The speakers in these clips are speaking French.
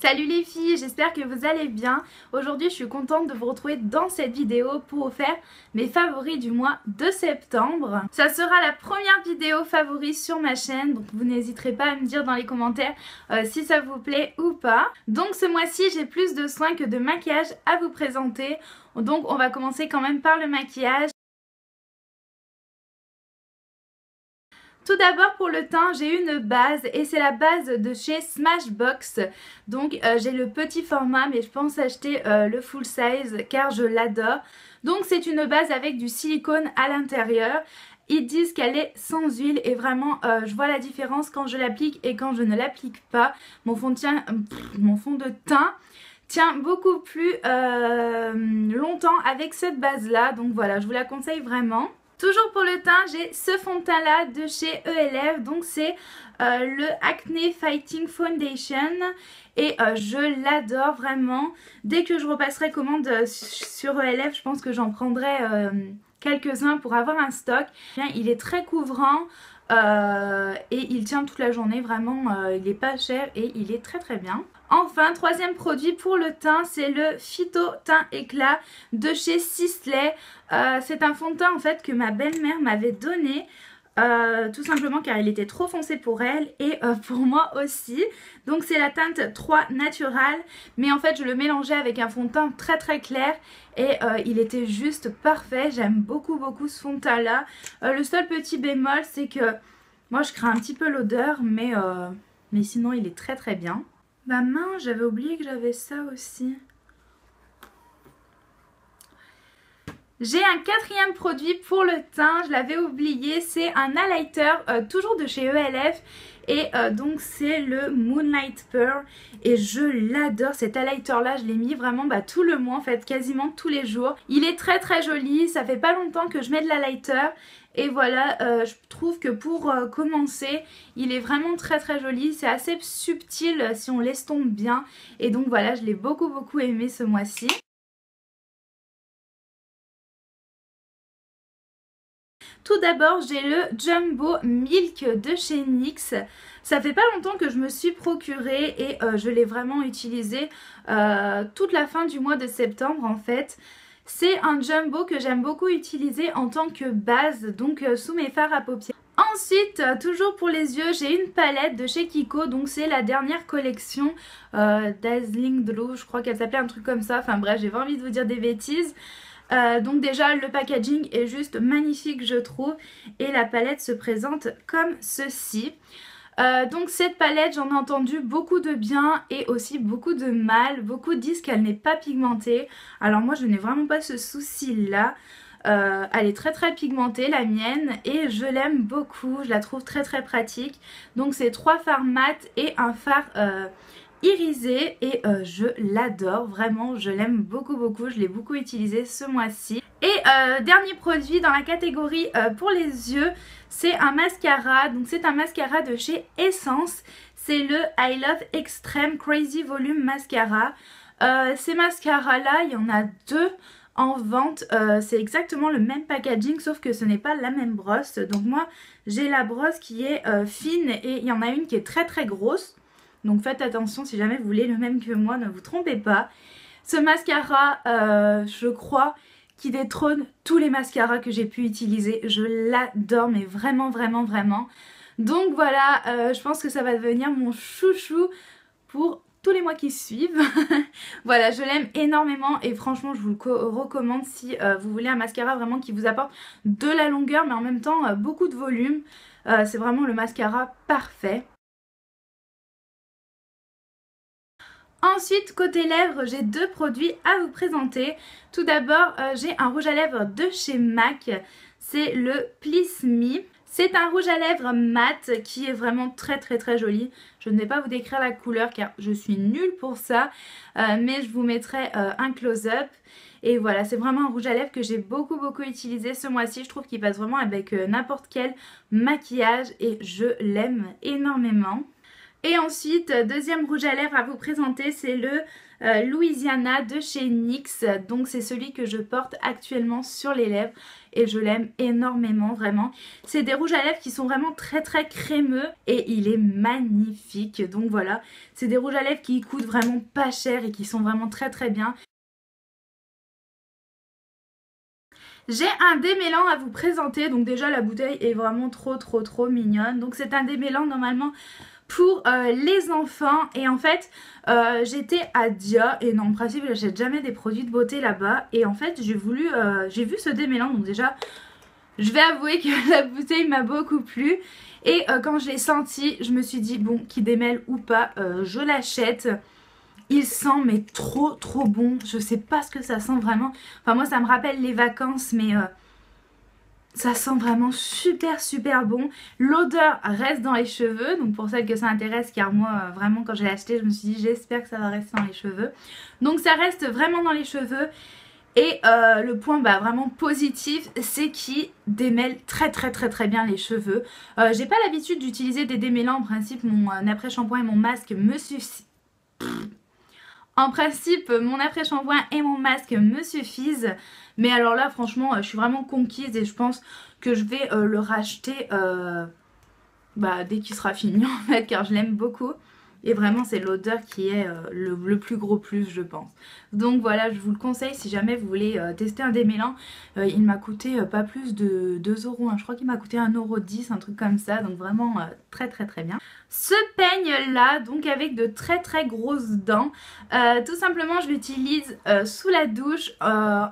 Salut les filles, j'espère que vous allez bien. Aujourd'hui je suis contente de vous retrouver dans cette vidéo pour vous faire mes favoris du mois de septembre. Ça sera la première vidéo favori sur ma chaîne, donc vous n'hésiterez pas à me dire dans les commentaires si ça vous plaît ou pas. Donc ce mois-ci j'ai plus de soins que de maquillage à vous présenter. Donc on va commencer quand même par le maquillage. Tout d'abord pour le teint, j'ai une base et c'est la base de chez Smashbox. Donc j'ai le petit format mais je pense acheter le full size car je l'adore. Donc c'est une base avec du silicone à l'intérieur. Ils disent qu'elle est sans huile et vraiment je vois la différence quand je l'applique et quand je ne l'applique pas. Mon fond de teint tient beaucoup plus longtemps avec cette base là. Donc voilà, je vous la conseille vraiment. Toujours pour le teint, j'ai ce fond de teint là de chez ELF, donc c'est le Acne Fighting Foundation et je l'adore vraiment. Dès que je repasserai commande sur ELF, je pense que j'en prendrai quelques-uns pour avoir un stock. Il est très couvrant et il tient toute la journée, vraiment il est pas cher et il est très bien. Enfin, troisième produit pour le teint, c'est le Phyto Teint Éclat de chez Sisley. C'est un fond de teint en fait que ma belle-mère m'avait donné. Tout simplement car il était trop foncé pour elle et pour moi aussi. Donc c'est la teinte 3 Natural, mais en fait je le mélangeais avec un fond de teint très clair et il était juste parfait. J'aime beaucoup ce fond de teint là. Le seul petit bémol c'est que moi je crains un petit peu l'odeur, mais sinon il est très bien. Bah mince, j'avais oublié que j'avais ça aussi. J'ai un quatrième produit pour le teint, je l'avais oublié, c'est un highlighter toujours de chez ELF et donc c'est le Moonlight Pearl et je l'adore cet highlighter là, je l'ai mis vraiment tout le mois en fait, quasiment tous les jours. Il est très joli, ça fait pas longtemps que je mets de l'highlighter et voilà, je trouve que pour commencer, il est vraiment très joli, c'est assez subtil si on l'estompe bien et donc voilà, je l'ai beaucoup aimé ce mois-ci. Tout d'abord, j'ai le Jumbo Milk de chez NYX. Ça fait pas longtemps que je me suis procuré et je l'ai vraiment utilisé toute la fin du mois de septembre en fait. C'est un jumbo que j'aime beaucoup utiliser en tant que base, donc sous mes fards à paupières. Ensuite, toujours pour les yeux, j'ai une palette de chez Kiko, donc c'est la dernière collection Dazzling Glow, je crois qu'elle s'appelait un truc comme ça, enfin bref, j'ai pas envie de vous dire des bêtises. Donc déjà le packaging est juste magnifique je trouve et la palette se présente comme ceci. Donc cette palette j'en ai entendu beaucoup de bien et aussi beaucoup de mal. Beaucoup disent qu'elle n'est pas pigmentée. Alors moi je n'ai vraiment pas ce souci là. Elle est très pigmentée la mienne et je l'aime beaucoup. Je la trouve très pratique. Donc c'est 3 fards mat et un fard irisé et je l'adore vraiment, je l'aime beaucoup, je l'ai beaucoup utilisé ce mois-ci. Et dernier produit dans la catégorie pour les yeux, c'est un mascara, donc c'est un mascara de chez Essence, c'est le I Love Extreme Crazy Volume Mascara. Ces mascaras là, il y en a 2 en vente, c'est exactement le même packaging sauf que ce n'est pas la même brosse. Donc moi j'ai la brosse qui est fine et il y en a une qui est très grosse. Donc faites attention si jamais vous voulez le même que moi, ne vous trompez pas. Ce mascara, je crois qu'il détrône tous les mascaras que j'ai pu utiliser. Je l'adore, mais vraiment. Donc voilà, je pense que ça va devenir mon chouchou pour tous les mois qui suivent. Voilà, je l'aime énormément et franchement je vous le recommande si vous voulez un mascara vraiment qui vous apporte de la longueur mais en même temps beaucoup de volume. C'est vraiment le mascara parfait. Ensuite, côté lèvres, j'ai 2 produits à vous présenter. Tout d'abord, j'ai un rouge à lèvres de chez MAC. C'est le Please Me. C'est un rouge à lèvres mat qui est vraiment très joli. Je ne vais pas vous décrire la couleur car je suis nulle pour ça. Mais je vous mettrai un close-up. Et voilà, c'est vraiment un rouge à lèvres que j'ai beaucoup utilisé ce mois-ci. Je trouve qu'il passe vraiment avec n'importe quel maquillage et je l'aime énormément. Et ensuite, deuxième rouge à lèvres à vous présenter, c'est le Louisiana de chez NYX. Donc c'est celui que je porte actuellement sur les lèvres. et je l'aime énormément vraiment. C'est des rouges à lèvres qui sont vraiment très très crémeux et il est magnifique. Donc voilà, c'est des rouges à lèvres qui coûtent vraiment pas cher et qui sont vraiment très très bien. J'ai un démêlant à vous présenter, donc déjà la bouteille est vraiment trop mignonne. Donc c'est un démêlant normalement pour les enfants et en fait j'étais à Dia et non en principe j'achète jamais des produits de beauté là-bas et en fait j'ai vu ce démêlant, donc déjà je vais avouer que la bouteille m'a beaucoup plu et quand je l'ai senti je me suis dit bon, qui démêle ou pas, je l'achète. Il sent mais trop bon, je sais pas ce que ça sent vraiment, enfin moi ça me rappelle les vacances mais ça sent vraiment super bon. L'odeur reste dans les cheveux, donc pour celles que ça intéresse, car moi vraiment quand je l'ai acheté je me suis dit j'espère que ça va rester dans les cheveux. Donc ça reste vraiment dans les cheveux. Et le point vraiment positif, c'est qu'il démêle très bien les cheveux. J'ai pas l'habitude d'utiliser des démêlants, en principe mon après-shampoing et mon masque me suffisent. En principe, mon après-shampoing et mon masque me suffisent. Mais alors là, franchement, je suis vraiment conquise et je pense que je vais le racheter dès qu'il sera fini en fait, car je l'aime beaucoup. Et vraiment c'est l'odeur qui est le plus gros plus je pense. Donc voilà, je vous le conseille si jamais vous voulez tester un démêlant. Il m'a coûté pas plus de 2 €, hein. Je crois qu'il m'a coûté 1,10 €, un truc comme ça. Donc vraiment très bien. Ce peigne là, donc avec de très grosses dents, tout simplement je l'utilise sous la douche.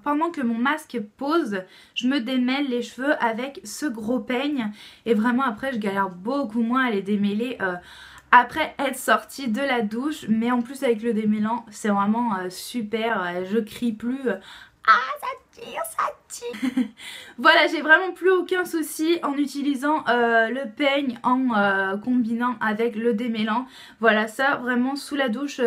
Pendant que mon masque pose, je me démêle les cheveux avec ce gros peigne. Et vraiment après je galère beaucoup moins à les démêler après être sortie de la douche, mais en plus avec le démêlant c'est vraiment super, je crie plus ah ça tire. Voilà, j'ai vraiment plus aucun souci en utilisant le peigne, en combinant avec le démêlant. Voilà, ça vraiment sous la douche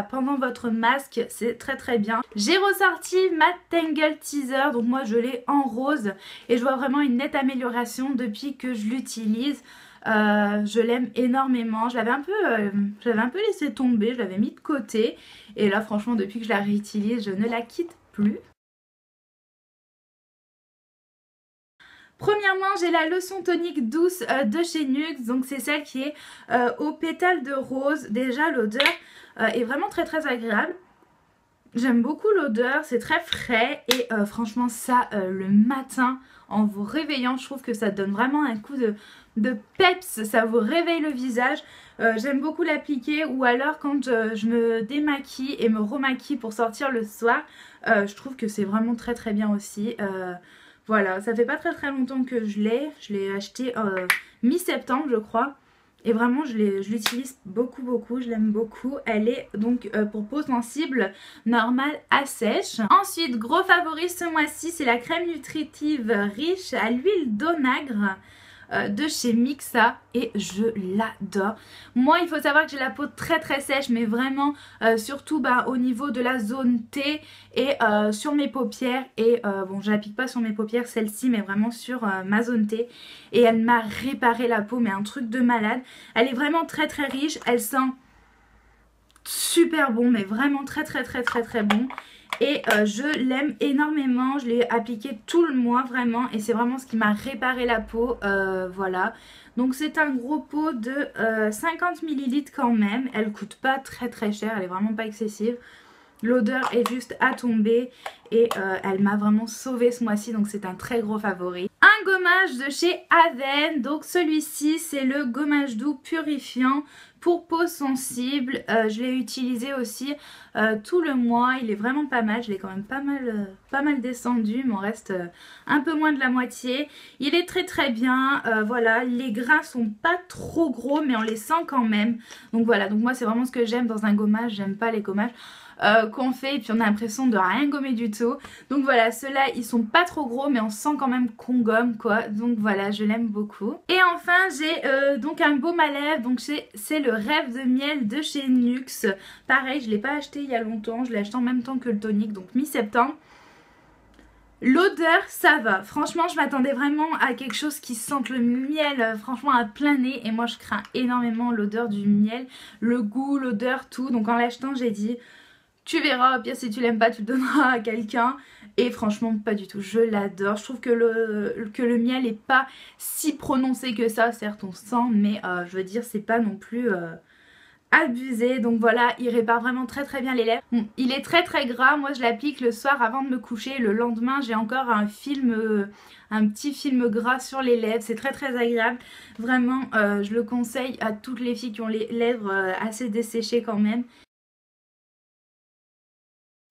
pendant votre masque c'est très bien. J'ai ressorti ma Tangle Teaser, donc moi je l'ai en rose et je vois vraiment une nette amélioration depuis que je l'utilise. Je l'aime énormément, je l'avais un peu laissé tomber, je l'avais mis de côté et là franchement depuis que je la réutilise je ne la quitte plus. Premièrement j'ai la lotion tonique douce de chez NYX, donc c'est celle qui est au pétale de rose. Déjà l'odeur est vraiment très agréable. J'aime beaucoup l'odeur, c'est très frais et franchement ça le matin en vous réveillant je trouve que ça donne vraiment un coup de peps, ça vous réveille le visage. J'aime beaucoup l'appliquer ou alors quand je me démaquille et me remaquille pour sortir le soir, je trouve que c'est vraiment très bien aussi. Voilà, ça fait pas très longtemps que je l'ai acheté mi-septembre je crois. Et vraiment je l'utilise beaucoup, je l'aime beaucoup. Elle est donc pour peau sensible, normale à sèche. Ensuite, gros favori ce mois-ci, c'est la crème nutritive riche à l'huile d'onagre de chez Mixa et je l'adore. Moi il faut savoir que j'ai la peau très sèche, mais vraiment surtout au niveau de la zone T et sur mes paupières. Et bon, je l'applique pas sur mes paupières celle-ci, mais vraiment sur ma zone T. Et elle m'a réparé la peau, mais un truc de malade. Elle est vraiment très riche, elle sent super bon, mais vraiment très bon. Et je l'aime énormément, je l'ai appliqué tout le mois vraiment et c'est vraiment ce qui m'a réparé la peau, voilà. Donc c'est un gros pot de 50 ml quand même, elle coûte pas très cher, elle est vraiment pas excessive. L'odeur est juste à tomber et elle m'a vraiment sauvée ce mois-ci, donc c'est un très gros favori. Un gommage de chez Avène, donc celui-ci c'est le gommage doux purifiant pour peau sensible. Je l'ai utilisé aussi tout le mois, il est vraiment pas mal, je l'ai quand même pas mal descendu, il m'en reste un peu moins de la moitié. Il est très bien, voilà, les grains sont pas trop gros mais on les sent quand même. Donc voilà, donc moi c'est vraiment ce que j'aime dans un gommage, j'aime pas les gommages qu'on fait et puis on a l'impression de rien gommer du tout. Donc voilà, ceux-là ils sont pas trop gros mais on sent quand même qu'on gomme quoi. Donc voilà, je l'aime beaucoup. Et enfin j'ai donc un baume à lèvres, donc c'est le Rêve de miel de chez NYX. Pareil, je l'ai pas acheté il y a longtemps, je l'ai acheté en même temps que le tonique, donc mi-septembre. L'odeur ça va, franchement je m'attendais vraiment à quelque chose qui sente le miel franchement à plein nez et moi je crains énormément l'odeur du miel, le goût, l'odeur, tout. Donc en l'achetant j'ai dit tu verras, au pire si tu l'aimes pas tu le donneras à quelqu'un. Et franchement pas du tout, je l'adore. Je trouve que le miel est pas si prononcé que ça. Certes on sent, mais je veux dire c'est pas non plus abusé. Donc voilà, il répare vraiment très très bien les lèvres. Bon, il est très très gras, moi je l'applique le soir avant de me coucher. Le lendemain j'ai encore un petit film gras sur les lèvres. C'est très très agréable. Vraiment je le conseille à toutes les filles qui ont les lèvres assez desséchées quand même.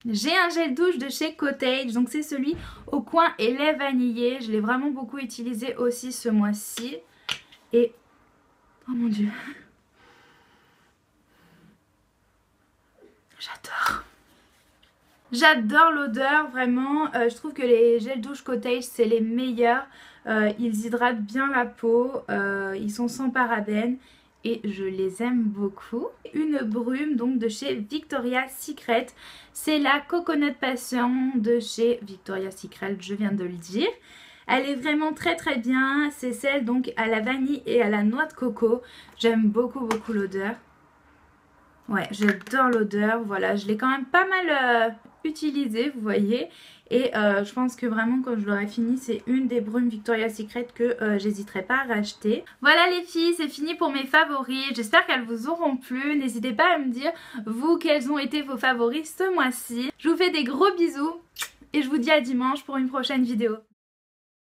J'ai un gel douche de chez Cottage, donc c'est celui au coin et lait vanillé. Je l'ai vraiment beaucoup utilisé aussi ce mois-ci. Et... oh mon dieu. J'adore. J'adore l'odeur, vraiment. Je trouve que les gels douche Cottage, c'est les meilleurs. Ils hydratent bien la peau. Ils sont sans parabènes. Et je les aime beaucoup. Une brume donc de chez Victoria's Secret. C'est la Coconut Passion de chez Victoria's Secret, je viens de le dire. Elle est vraiment très très bien. C'est celle donc à la vanille et à la noix de coco. J'aime beaucoup beaucoup l'odeur. Ouais, j'adore l'odeur. Voilà, je l'ai quand même pas mal utilisée, vous voyez. Et je pense que vraiment quand je l'aurai fini, c'est une des brumes Victoria's Secret que j'hésiterai pas à racheter. Voilà les filles, c'est fini pour mes favoris. J'espère qu'elles vous auront plu. N'hésitez pas à me dire, vous, quels ont été vos favoris ce mois-ci. Je vous fais des gros bisous et je vous dis à dimanche pour une prochaine vidéo.